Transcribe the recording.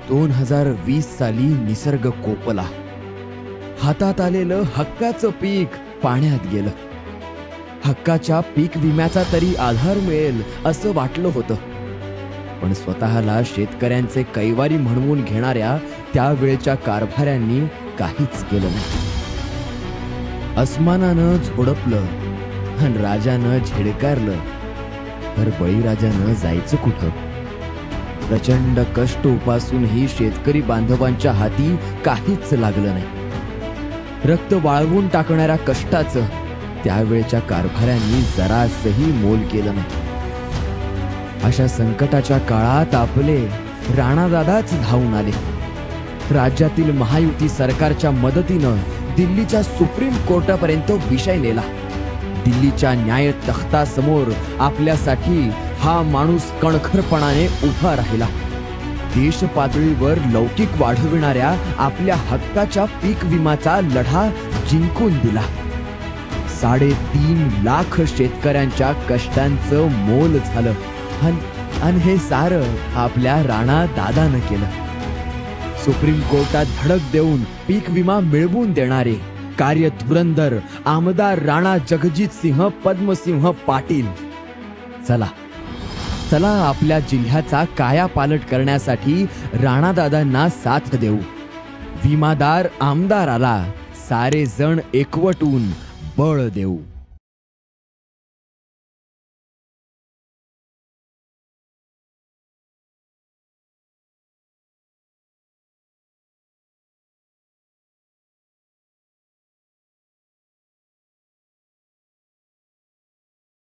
2020 साली निसर्ग कोपला. हातात आलेलं हक्काचं पीक पाण्यात गेलं. हक्काच्या पीक विम्याचा तरी आधार मिळेल असं वाटलं होतं, पण स्वतःला शेतकऱ्यांचे कैवारी म्हणवून घेणाऱ्या त्यावेळच्या कारभाऱ्यांनी काहीच केलं नाही. अस्मानानं झोडपलं आणि राजानं झिडकारलं, तर बळीराजानं जायचं कुठं? प्रचंड कष्ट उपासूनही शेतकरी बांधवांच्या हाती काहीच लागलं नाही. रक्त वाळवून टाकणाऱ्या कष्टाचं त्यावेळच्या कारभाऱ्यांनी जरासही मोल केलं नाही. अशा संकटाच्या काळात आपले राणादादाच धावून आले. राज्यातील महायुती सरकारच्या मदतीनं दिल्लीच्या सुप्रीम कोर्टापर्यंत विषय नेला. दिल्लीच्या न्याय तख्तासमोर आपल्यासाठी हा माणूस कणखरपणाने उभा राहिला. देश पातळीवर लौकिक वाढविणाऱ्या आपल्या हक्काच्या पीक विमाचा लढा जिंकून दिला. 3.5 लाख शेतकऱ्यांच्या कष्टांचं मोल झालं आणि हे सारं आपल्या राणा दादानं केलं. सुप्रीम कोर्टात धडक देऊन पीक विमा मिळवून देणारे कार्यधुरंधर आमदार राणा जगजितसिंह पद्मसिंह पाटील. चला आपल्या जिल्ह्याचा कायापालट करण्यासाठी राणादादांना साथ देऊ. विमादार आमदाराला सारे जण एकवटून बळ देऊ.